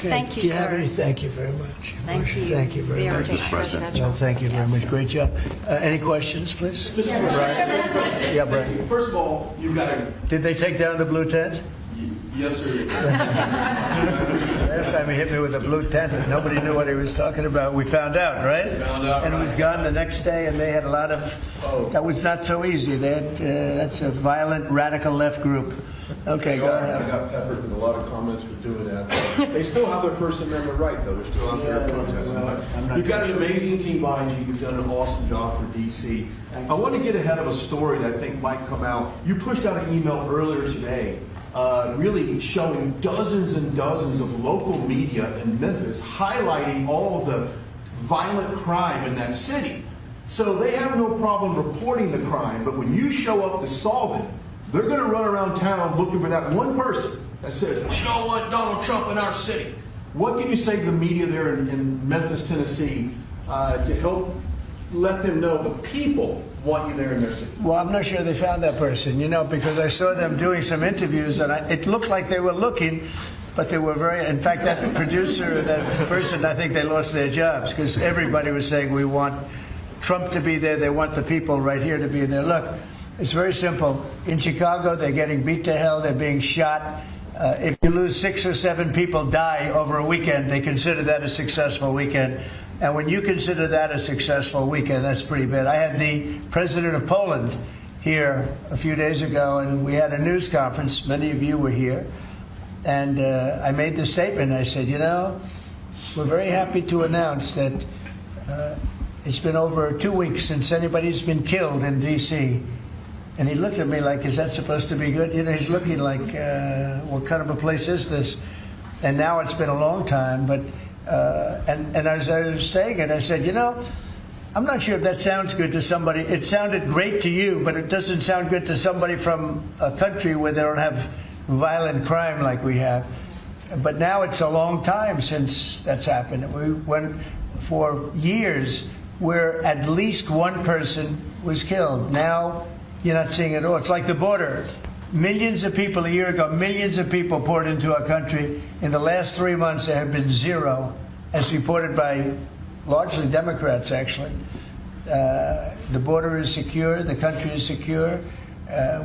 Okay. Thank you, Do you have sir. any? Thank you very much. Thank you. Thank you very much. Mr. President. No, thank you very much. Great job. Any questions, please? Brian? Yeah, Brian. First of all, you've got to... Did they take down the blue tent? Yes, sir. Last time he hit me with a blue tent and nobody knew what he was talking about. We found out, right? Found out, and it was gone the next day, and they had a lot of... That was not so easy. They had, that's a violent, radical left group. Okay, go ahead. I got peppered with a lot of comments for doing that. They still have their First Amendment right, though. They're still out there protesting. Well, You've got an amazing team behind you. You've done an awesome job for D.C. I want to get ahead of a story that I think might come out. You pushed out an email earlier today really showing dozens and dozens of local media in Memphis highlighting all of the violent crime in that city. So they have no problem reporting the crime, but when you show up to solve it, they're going to run around town looking for that one person that says, we don't want Donald Trump in our city. What can you say to the media there in Memphis, Tennessee, to help let them know the people want you there in their city? Well, I'm not sure they found that person, you know, because I saw them doing some interviews, and it looked like they were looking, but they were very... In fact, that producer, that person, I think they lost their jobs, because everybody was saying, we want Trump to be there, they want the people right here to be there. Look, it's very simple. In Chicago, they're getting beat to hell, they're being shot. If you lose 6 or 7 people die over a weekend, they consider that a successful weekend. And when you consider that a successful weekend, that's pretty bad. I had the president of Poland here a few days ago, and we had a news conference. Many of you were here. And I made the statement. I said, you know, we're very happy to announce that it's been over 2 weeks since anybody's been killed in D.C. And he looked at me like, is that supposed to be good? You know, he's looking like, what kind of a place is this? And now it's been a long time, but... And as I was saying it, I said, you know, I'm not sure if that sounds good to somebody. It sounded great to you, but it doesn't sound good to somebody from a country where they don't have violent crime like we have. But now it's a long time since that's happened. We went for years where at least one person was killed. Now you're not seeing it all. It's like the border. Millions of people a year ago, millions of people poured into our country. In the last 3 months, there have been 0, as reported by largely Democrats, actually. The border is secure. The country is secure.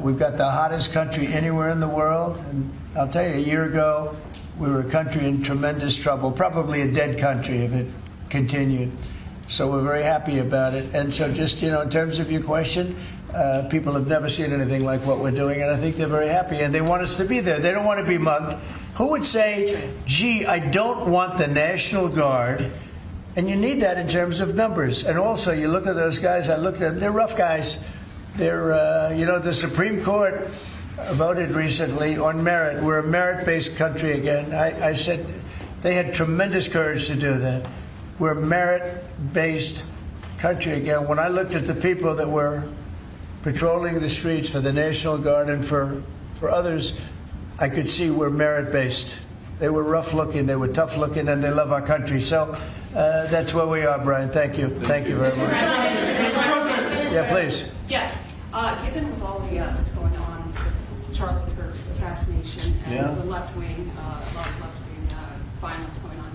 We've got the hottest country anywhere in the world. And I'll tell you, a year ago, we were a country in tremendous trouble, probably a dead country if it continued. So we're very happy about it. And so just, you know, in terms of your question, people have never seen anything like what we're doing, and I think they're very happy, and they want us to be there. They don't want to be mugged. Who would say, gee, I don't want the National Guard? And you need that in terms of numbers. And also, you look at those guys, I looked at them, they're rough guys. They're, you know, the Supreme Court voted recently on merit. We're a merit-based country again. I said they had tremendous courage to do that. We're a merit-based country again. When I looked at the people that were patrolling the streets for the National Guard and for others, I could see we're merit-based. They were rough-looking, they were tough-looking, and they love our country. So that's where we are, Brian. Thank you. Thank you very much. Yeah, please. Yes. Given with all the that's going on with Charlie Kirk's assassination and the left-wing, a lot of left-wing violence going on,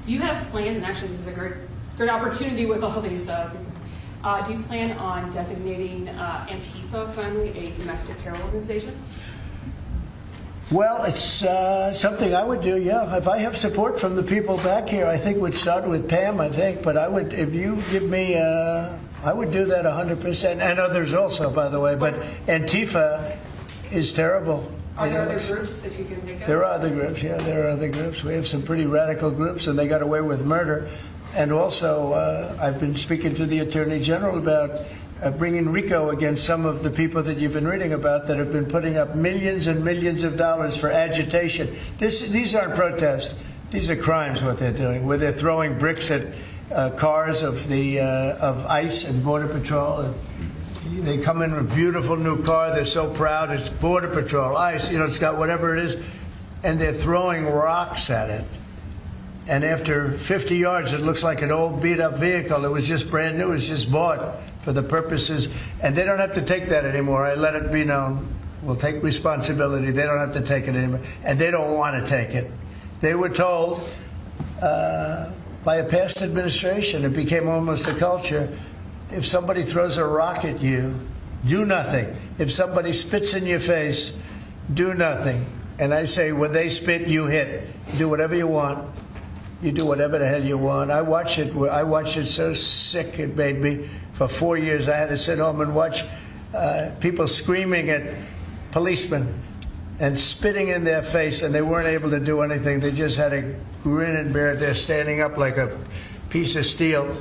do you have plans, and actually this is a great opportunity with all these do you plan on designating Antifa finally a domestic terror organization? Well, it's something I would do, yeah. If I have support from the people back here, I think we'd start with Pam, I think. But I would, if you give me, I would do that 100%. And others also, by the way. But Antifa is terrible. Are there other groups that you can think of? There are other groups, yeah. There are other groups. We have some pretty radical groups, and they got away with murder. And also, I've been speaking to the Attorney General about bringing RICO against some of the people that you've been reading about that have been putting up millions and millions of dollars for agitation. These aren't protests. These are crimes, what they're doing, where they're throwing bricks at cars of ICE and Border Patrol. And they come in with a beautiful new car. They're so proud. It's Border Patrol, ICE, you know, it's got whatever it is. And they're throwing rocks at it. And after 50 yards, it looks like an old beat-up vehicle. It was just brand new. It was just bought for the purposes. And they don't have to take that anymore. I let it be known. We'll take responsibility. They don't have to take it anymore. And they don't want to take it. They were told by a past administration. It became almost a culture. If somebody throws a rock at you, do nothing. If somebody spits in your face, do nothing. And I say, when they spit, you hit. Do whatever you want. You do whatever the hell you want. I watched it so sick it made me. For 4 years, I had to sit home and watch people screaming at policemen and spitting in their face, and they weren't able to do anything. They just had a grin and bear it. They're standing up like a piece of steel.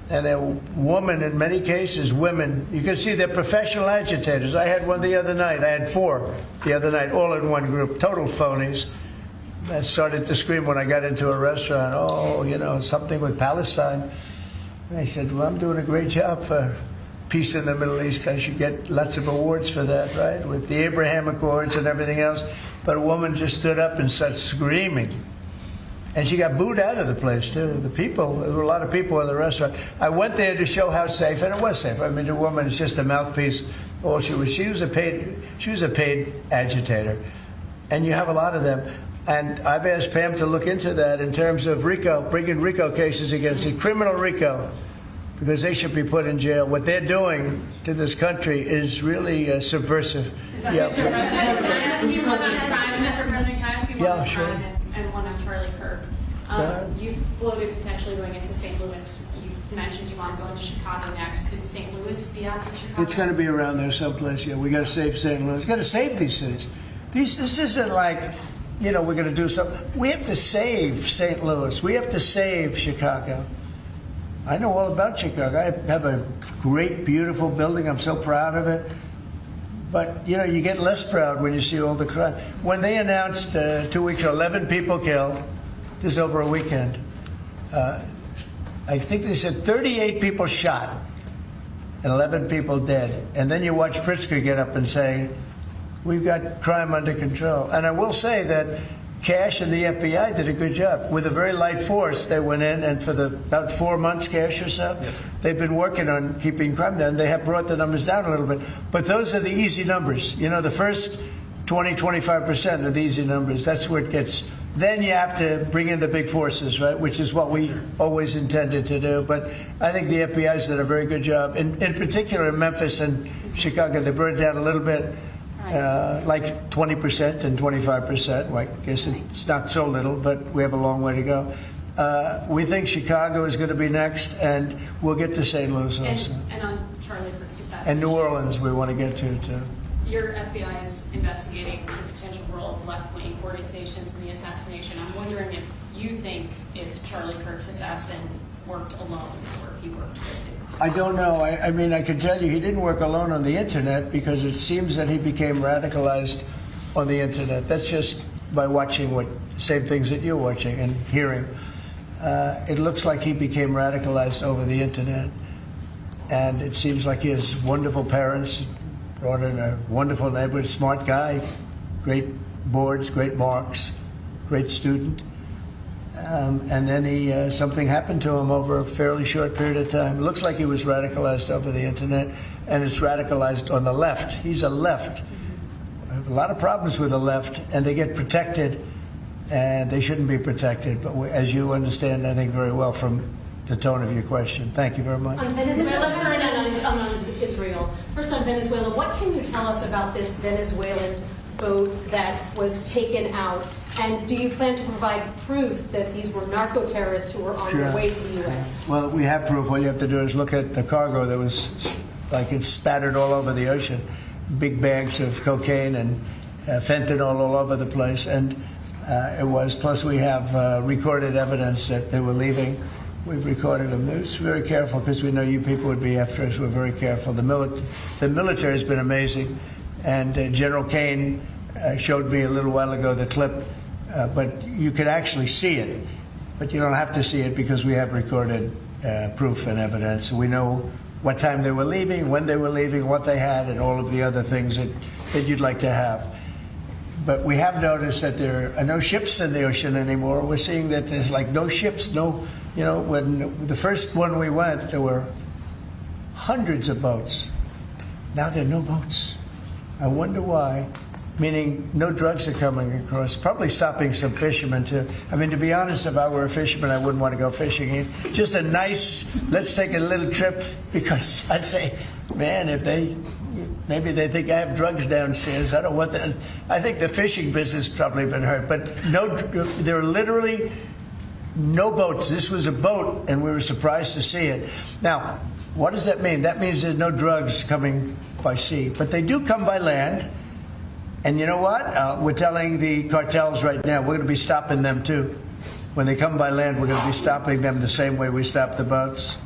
And a woman, in many cases, women, you can see they're professional agitators. I had one the other night. I had 4 the other night, all in one group, total phonies. I started to scream when I got into a restaurant, oh, you know, something with Palestine. And I said, well, I'm doing a great job for peace in the Middle East. I should get lots of awards for that, right? With the Abraham Accords and everything else. But a woman just stood up and started screaming. And she got booed out of the place, too. The people, there were a lot of people in the restaurant. I went there to show how safe, and it was safe. I mean, the woman is just a mouthpiece. All she was a paid agitator. And you have a lot of them. And I've asked Pam to look into that in terms of RICO, bringing RICO cases against it, criminal RICO, because they should be put in jail. What they're doing to this country is really subversive. Mr. President, can I ask you one on crime? Mr. President, can I ask you one on sure. crime and one on Charlie Kirk? You floated potentially going into St. Louis. You mentioned you want to go into Chicago next. Could St. Louis be after Chicago? It's going to be around there someplace. Yeah, we got to save St. Louis. Got to save these cities. This isn't like, you know, we're going to do something. We have to save St. Louis. We have to save Chicago. I know all about Chicago. I have a great, beautiful building. I'm so proud of it. But, you know, you get less proud when you see all the crime. When they announced 2 weeks ago, 11 people killed, this is over a weekend. I think they said 38 people shot and 11 people dead. And then you watch Pritzker get up and say, we've got crime under control. And I will say that Cash and the FBI did a good job. With a very light force, they went in, and for about 4 months, Cash or so, yes, they've been working on keeping crime down. They have brought the numbers down a little bit. But those are the easy numbers. You know, the first 20, 25% are the easy numbers. That's where it gets. Then you have to bring in the big forces, right, which is what we always intended to do. But I think the FBI's did a very good job. In particular, in Memphis and Chicago, they burned down a little bit. Like 20% and 25%. Well, I guess it's not so little, but we have a long way to go. We think Chicago is going to be next, and we'll get to St. Louis also. And on Charlie Kirk's assassination. And New Orleans we want to get to, too. Your FBI is investigating the potential role of left-wing organizations in the assassination. I'm wondering if you think if Charlie Kirk's assassin worked alone or he worked with it. I don't know. I mean, I can tell you he didn't work alone on the Internet, because it seems that he became radicalized on the Internet. That's just by watching same things that you're watching and hearing. It looks like he became radicalized over the Internet. And it seems like he has wonderful parents, brought in a wonderful neighborhood, smart guy, great boards, great marks, great student. And then something happened to him over a fairly short period of time. It looks like he was radicalized over the Internet, and it's radicalized on the left. He's a left. I have a lot of problems with the left, and they get protected, and they shouldn't be protected. But as you understand, I think, very well from the tone of your question. Thank you very much. On Venezuela, on Israel. First on Venezuela, what can you tell us about this Venezuelan boat that was taken out? And do you plan to provide proof that these were narco-terrorists who were on their way to the U.S.? Well, we have proof. All you have to do is look at the cargo that was, like, it's spattered all over the ocean. Big bags of cocaine and fentanyl all over the place. And it was, plus we have recorded evidence that they were leaving. We've recorded them. It was very careful, because we know you people would be after us. We're very careful. The military has been amazing. And General Kane showed me a little while ago the clip, but you could actually see it. But you don't have to see it, because we have recorded proof and evidence. We know what time they were leaving, when they were leaving, what they had, and all of the other things that you'd like to have. But we have noticed that there are no ships in the ocean anymore. We're seeing that there's like no ships, no, you know, when the first one we went, there were hundreds of boats. Now there are no boats. I wonder why. meaning no drugs are coming across. Probably stopping some fishermen too. I mean, to be honest, if I were a fisherman, I wouldn't want to go fishing. Just a nice, let's take a little trip, because I'd say, man, if maybe they think I have drugs downstairs. I don't want that. I think the fishing business probably been hurt, but there are literally no boats. This was a boat, and we were surprised to see it. Now, what does that mean? That means there's no drugs coming by sea, but they do come by land. And you know what? We're telling the cartels right now, we're going to be stopping them too. When they come by land, we're going to be stopping them the same way we stop the boats.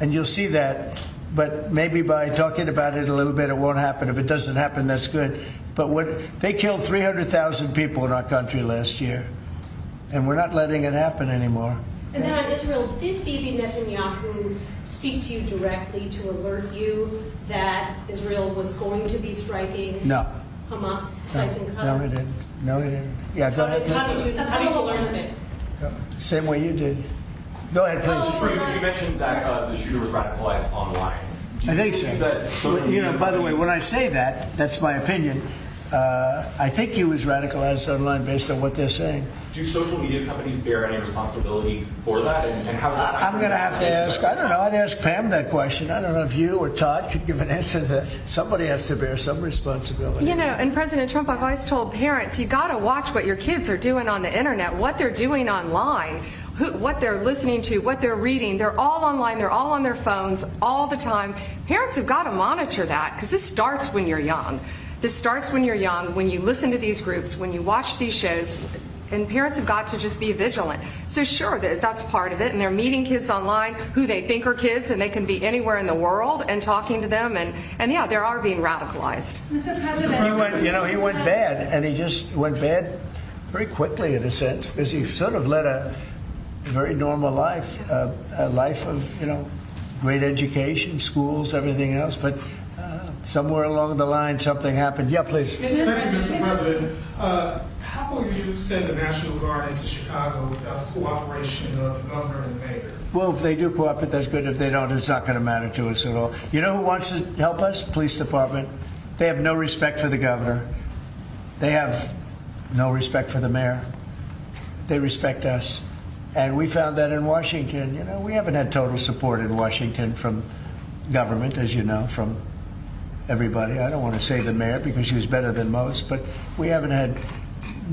And you'll see that. But maybe by talking about it a little bit, it won't happen. If it doesn't happen, that's good. But they killed 300,000 people in our country last year. And we're not letting it happen anymore. And then on Israel, did Bibi Netanyahu speak to you directly to alert you that Israel was going to be striking Hamas sites in Qatar? No, he didn't. No, he didn't. Yeah, go ahead. How did you learn of it? Same way you did. Go ahead, please. You mentioned that the shooter was radicalized online. I think so. You know, by the way, when I say that, that's my opinion. I think he was radicalized online based on what they're saying. Do social media companies bear any responsibility for that? And how is that? I'm going to have to ask, I don't know, I'd ask Pam that question. I don't know if you or Todd could give an answer to that. Somebody has to bear some responsibility. You know, and President Trump, I've always told parents, you got to watch what your kids are doing on the internet, what they're doing online. What they're listening to, what they're reading. They're all online. They're all on their phones all the time. Parents have got to monitor that, because this starts when you're young. This starts when you're young, when you listen to these groups, when you watch these shows, and parents have got to just be vigilant. So sure, that's part of it, and they're meeting kids online who they think are kids, and they can be anywhere in the world and talking to them, and yeah, they are being radicalized. Mr. President, he went bad, and he just went bad very quickly in a sense, because he sort of led a very normal life, a life of, great education, schools, everything else, but somewhere along the line something happened. Yeah, please. Thank you, Mr. President. How will you send the National Guard into Chicago without the cooperation of the governor and the mayor? Well, if they do cooperate, that's good. If they don't, it's not going to matter to us at all. You know who wants to help us? Police department. They have no respect for the governor. They have no respect for the mayor. They respect us. And we found that in Washington. We haven't had total support in Washington from government, as you know, from everybody. I don't want to say the mayor because she was better than most, but we haven't had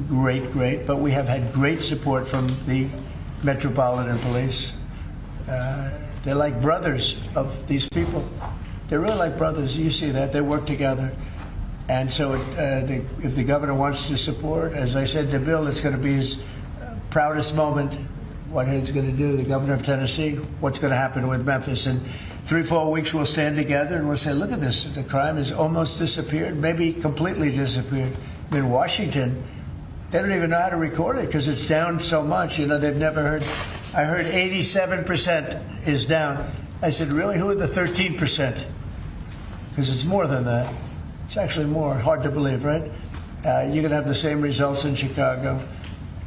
great, but we have had great support from the Metropolitan Police. They're like brothers of these people. They're really like brothers. You see that. They work together. And so if the governor wants to support, as I said to Bill, it's going to be his proudest moment. What he's going to do, the governor of Tennessee, what's going to happen with Memphis. In 3-4 weeks, we'll stand together and we'll say, look at this. The crime has almost disappeared, maybe completely disappeared. In Washington, they don't even know how to record it because it's down so much. They've never heard. I heard 87% is down. I said, really? Who are the 13%? Because it's more than that. It's actually more. Hard to believe, right? You're going to have the same results in Chicago.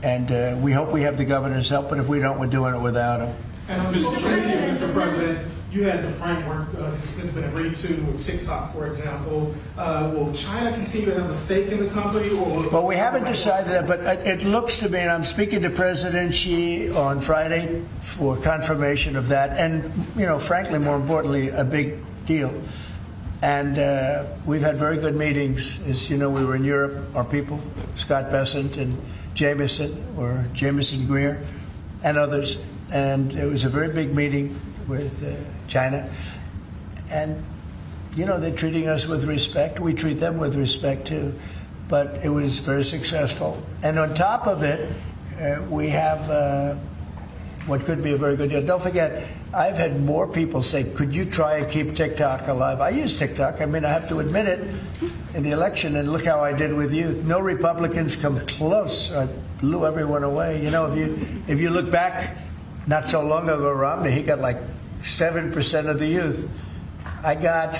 And we hope we have the governor's help, but if we don't, we're doing it without him. And on social media, Mr. President, you had the framework that's been agreed to with TikTok, for example. Will China continue to have a stake in the company? Well, we haven't decided that, but it looks to me, and I'm speaking to President Xi on Friday for confirmation of that, and, frankly, more importantly, a big deal. And we've had very good meetings. As you know, we were in Europe, our people, Scott Bessent and Jameson Greer, and others. And it was a very big meeting with China. And, they're treating us with respect. We treat them with respect, too. But it was very successful. And on top of it, we have what could be a very good deal. Don't forget, I've had more people say, could you try and keep TikTok alive? I use TikTok. I mean, I have to admit it. In the election, and look how I did with you. No Republicans come close. I blew everyone away. If you look back, not so long ago, Romney, he got like 7% of the youth. I got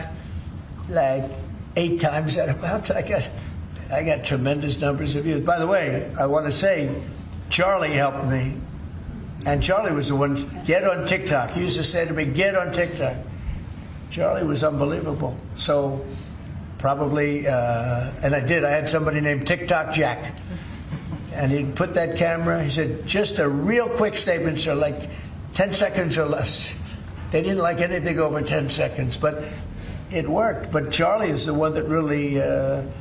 like 8 times that amount. I got tremendous numbers of youth. By the way, I want to say, Charlie helped me, and Charlie was the one. Get on TikTok. He used to say to me, "Get on TikTok." Charlie was unbelievable. So probably, and I did. I had somebody named TikTok Jack. And he'd put that camera, he said, just a real quick statement, so like 10 seconds or less. They didn't like anything over 10 seconds, but it worked. But Charlie is the one that really, and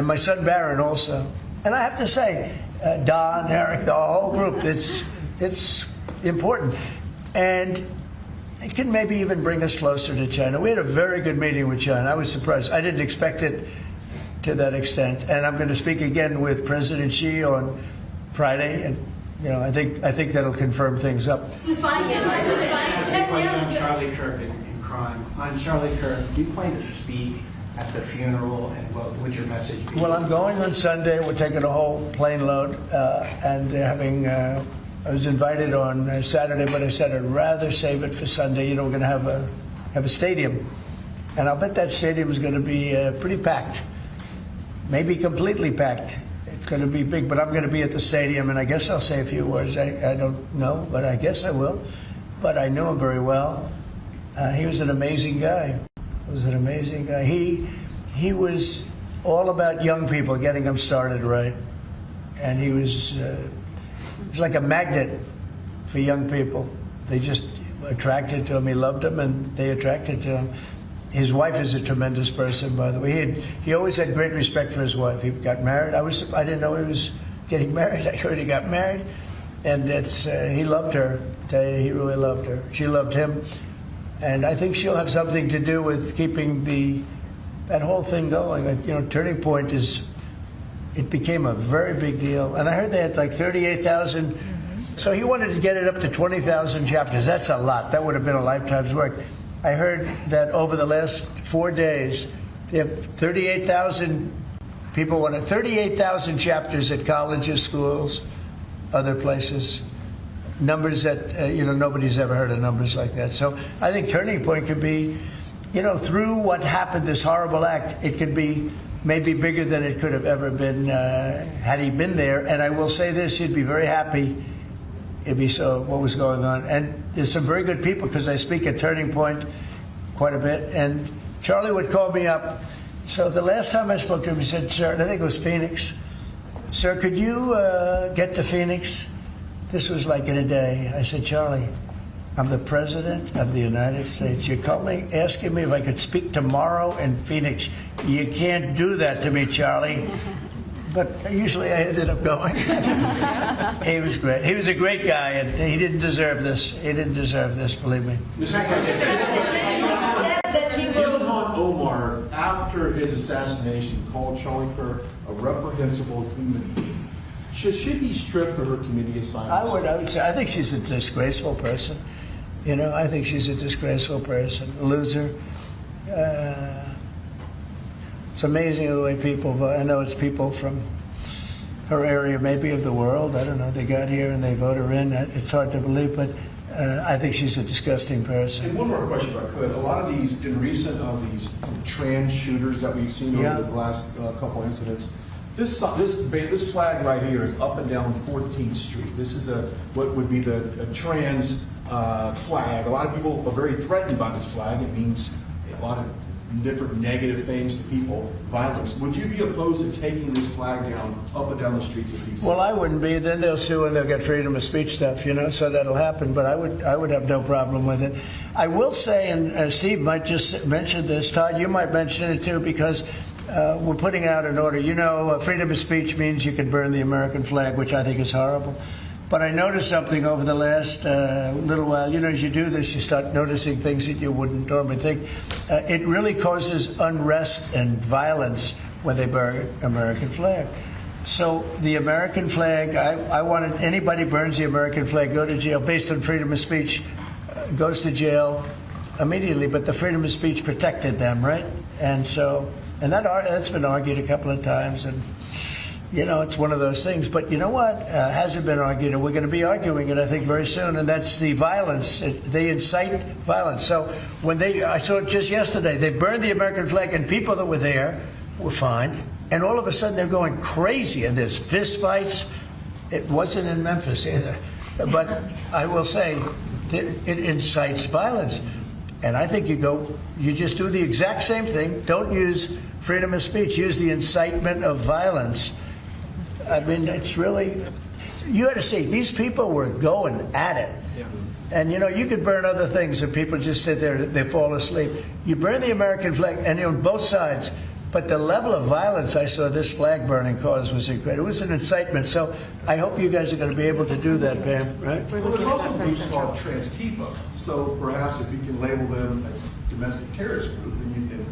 my son Barron also. And I have to say, Don, Eric, the whole group, it's important. And it can maybe even bring us closer to China. We had a very good meeting with China. I was surprised. I didn't expect it to that extent. And I'm going to speak again with President Xi on Friday, and I think that'll confirm things up. Who's buying it? On Charlie Kirk in crime. On Charlie Kirk, do you plan to speak at the funeral, and what would your message be? Well, I'm going on Sunday. We're taking a whole plane load, and having. I was invited on Saturday, but I said I'd rather save it for Sunday. We're going to have a stadium, and I'll bet that stadium is going to be pretty packed. Maybe completely packed. It's going to be big, but I'm going to be at the stadium, and I guess I'll say a few words. I don't know, but I guess I will. But I knew him very well. He was an amazing guy. He was all about young people, getting them started right. And he was like a magnet for young people. They just attracted to him. He loved them, and they attracted to him. His wife is a tremendous person, by the way. He always had great respect for his wife. He got married. I didn't know he was getting married. I heard he got married, and he loved her. I tell you, he really loved her. She loved him, and I think she'll have something to do with keeping that whole thing going. Turning Point it became a very big deal, and I heard they had like 38,000. So he wanted to get it up to 20,000 chapters. That's a lot. That would have been a lifetime's work. I heard that over the last 4 days, they have 38,000 people wanted 38,000 chapters at colleges, schools, other places. Numbers that nobody's ever heard of numbers like that. So I think Turning Point could be, through what happened, this horrible act, it could be maybe bigger than it could have ever been had he been there. And I will say this: he'd be very happy if he saw what was going on. And there's some very good people, because I speak at Turning Point quite a bit. And Charlie would call me up. So the last time I spoke to him, he said, "Sir," and I think it was Phoenix, "Sir, could you get to Phoenix?" This was like in a day. I said, "Charlie, I'm the President of the United States. You called me asking me if I could speak tomorrow in Phoenix. You can't do that to me, Charlie." But usually I ended up going. He was great. He was a great guy, and he didn't deserve this. He didn't deserve this, believe me. Ilhan Omar, after his assassination, called Charlie Kirk a reprehensible human being. Should he strip her community assignments? I would say, I think she's a disgraceful person. I think she's a disgraceful person, a loser. It's amazing the way people vote. I know it's people from her area, maybe of the world. I don't know. They got here and they vote her in. It's hard to believe, but I think she's a disgusting person. And one more question, if I could. A lot of these, in recent of these trans shooters that we've seen over the last couple incidents, this flag right here is up and down 14th Street. This is what would be a trans flag. A lot of people are very threatened by this flag. It means a lot of different negative things to people, violence. Would you be opposed to taking this flag down up and down the streets of D.C.? Well, I wouldn't be. Then they'll sue and they'll get freedom of speech stuff, so that'll happen. But I would have no problem with it. I will say, and Steve might just mention this, Todd, you might mention it too, because we're putting out an order. Freedom of speech means you can burn the American flag, which I think is horrible. But I noticed something over the last little while. As you do this, you start noticing things that you wouldn't normally think. It really causes unrest and violence when they burn American flag. So the American flag, I wanted anybody burns the American flag, go to jail based on freedom of speech, goes to jail immediately. But the freedom of speech protected them, right? And that's been argued a couple of times. And it's one of those things. But you know what? Hasn't been argued, and we're going to be arguing it, I think, very soon. And that's the violence. They incite violence. So I saw it just yesterday. They burned the American flag, and people that were there were fine. And all of a sudden, they're going crazy, and there's fist fights. It wasn't in Memphis either. But I will say, it incites violence. And I think you just do the exact same thing. Don't use freedom of speech. Use the incitement of violence. I mean, it's really, you had to see, these people were going at it. Yeah. And, you know, you could burn other things and people just sit there, they fall asleep. You burn the American flag, and on both sides. But the level of violence I saw this flag burning cause was incredible. It was an incitement. So I hope you guys are going to be able to do that, Pam, right? Well, there's also groups called Trans-Tifa. So perhaps if you can label them a domestic terrorist group, then in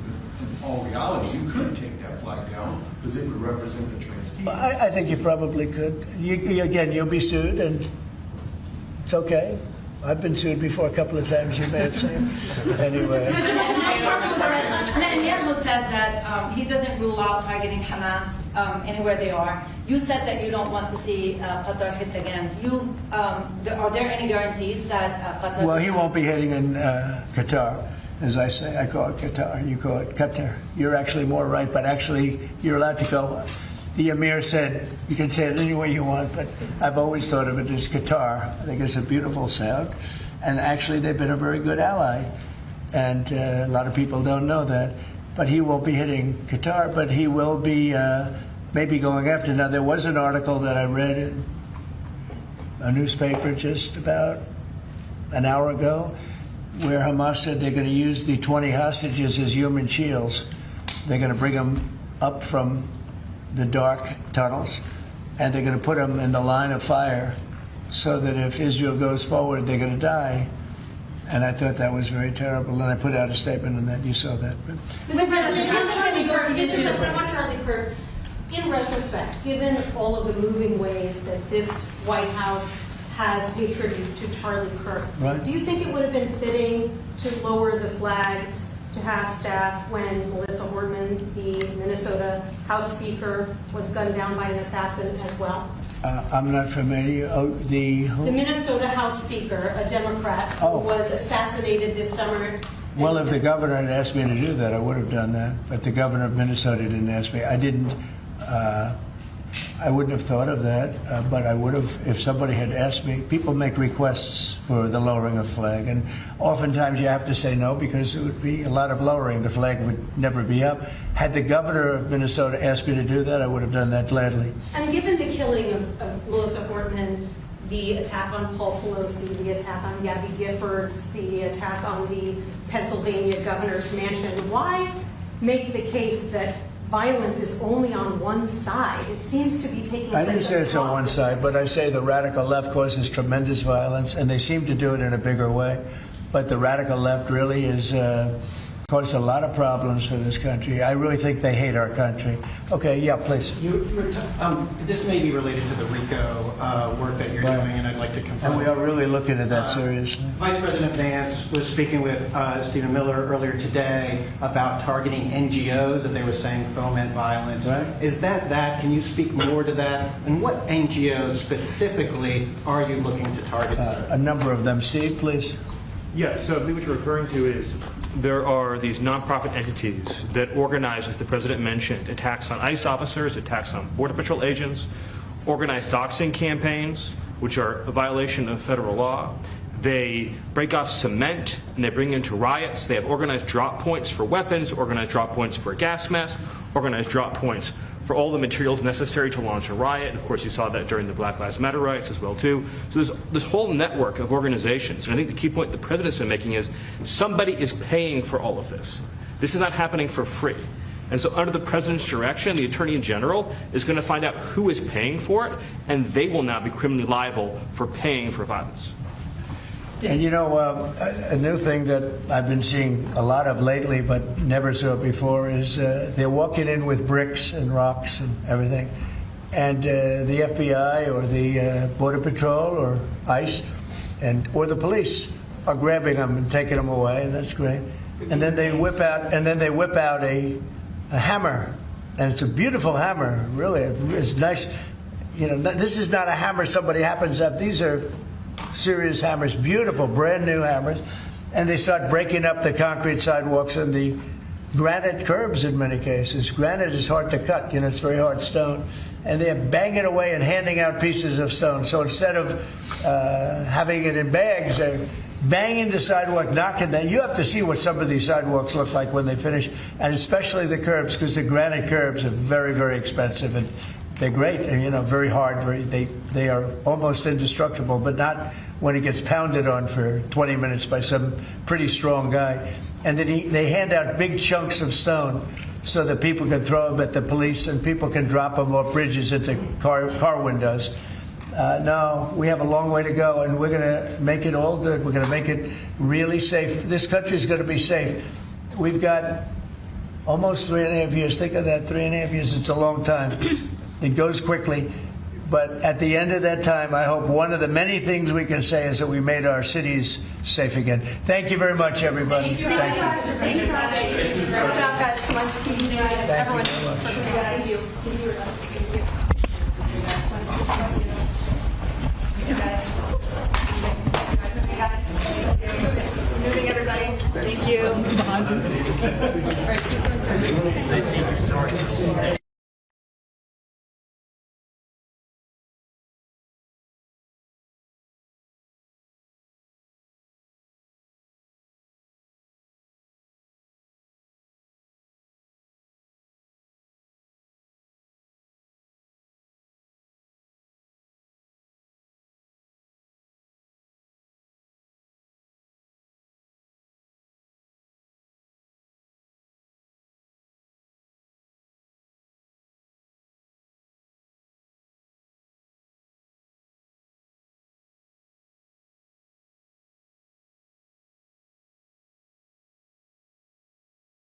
all reality, you could take that flag down because it would represent the Trans-Tifa. I think you probably could. Again, you'll be sued, and it's okay. I've been sued before a couple of times, you may have seen. Anyway. Netanyahu said that he doesn't rule out targeting Hamas anywhere they are. You said that you don't want to see Qatar hit again. Are there any guarantees that Qatar... Well, he won't be hitting in Qatar, as I say. I call it Qatar, you call it Qatar. You're actually more right, but actually you're allowed to go. The Emir said, you can say it any way you want, but I've always thought of it as Qatar. I think it's a beautiful sound. And actually, they've been a very good ally. And a lot of people don't know that. But he won't be hitting Qatar, but he will be maybe going after. Now, there was an article that I read in a newspaper just about an hour ago where Hamas said they're going to use the 20 hostages as human shields. They're going to bring them up from the dark tunnels, and they're going to put them in the line of fire so that if Israel goes forward, they're going to die. And I thought that was very terrible, and I put out a statement on that. You saw that. Mr. President, I want Charlie Kirk, in retrospect, given all of the moving ways that this White House has paid tribute to Charlie Kirk, right. Do you think it would have been fitting to lower the flags to have staff when Melissa Hortman, the Minnesota House Speaker, was gunned down by an assassin as well? I'm not familiar. The Minnesota House Speaker, a Democrat, who was assassinated this summer. Well, if the governor had asked me to do that, I would have done that. But the governor of Minnesota didn't ask me. I didn't. I wouldn't have thought of that, but I would have if somebody had asked me. People make requests for the lowering of flag, and oftentimes you have to say no because it would be a lot of lowering. The flag would never be up. Had the governor of Minnesota asked me to do that, I would have done that gladly. And given the killing of Melissa Hortman, the attack on Paul Pelosi, the attack on Gabby Giffords, the attack on the Pennsylvania governor's mansion, why make the case that violence is only on one side? It seems to be taking place. I didn't say it's on one side, but I say the radical left causes tremendous violence, and they seem to do it in a bigger way. But the radical left really is caused a lot of problems for this country. I really think they hate our country. Okay, yeah, please. This may be related to the RICO work that you're doing, and I'd like to confirm. And we are really looking at that seriously. Vice President Vance was speaking with Stephen Miller earlier today about targeting NGOs that they were saying foment violence. Right. Is that? Can you speak more to that? And what NGOs specifically are you looking to target, sir? A number of them. Steve, please. Yes, so I believe what you're referring to is there are these nonprofit entities that organize, as the President mentioned, attacks on ICE officers, attacks on Border Patrol agents, organized doxing campaigns, which are a violation of federal law. They break off cement and they bring it into riots. They have organized drop points for weapons, organized drop points for gas masks, organized drop points for all the materials necessary to launch a riot. And of course, you saw that during the Black Lives Matter riots as well, too. So there's this whole network of organizations. And I think the key point the President's been making is somebody is paying for all of this. This is not happening for free. And so under the President's direction, the Attorney General is going to find out who is paying for it, and they will now be criminally liable for paying for violence. And you know, a new thing that I've been seeing a lot of lately, but never saw before, is they're walking in with bricks and rocks and everything. And the FBI or the Border Patrol or ICE or the police are grabbing them and taking them away, and that's great. And then they whip out a hammer, and it's a beautiful hammer, really. It's nice. You know, this is not a hammer somebody happens to have. These are serious hammers, beautiful, brand new hammers, and they start breaking up the concrete sidewalks and the granite curbs in many cases. Granite is hard to cut, you know, it's very hard stone, and they're banging away and handing out pieces of stone. So instead of having it in bags, they're banging the sidewalk, knocking that. You have to see what some of these sidewalks look like when they finish, and especially the curbs, because the granite curbs are very, very expensive, and they're great, and, very hard. They are almost indestructible, but not when it gets pounded on for 20 minutes by some pretty strong guy. And then they hand out big chunks of stone so that people can throw them at the police and people can drop them off bridges into car windows. No, we have a long way to go, and we're going to make it all good. We're going to make it really safe. This country is going to be safe. We've got almost 3.5 years. Think of that, 3.5 years. It's a long time. It goes quickly. But at the end of that time, I hope one of the many things we can say is that we made our cities safe again. Thank you very much, everybody. Thank you. Thank you. Nice job, guys. Come on, team. Everyone. Thank you. Moving, everybody. Thank you.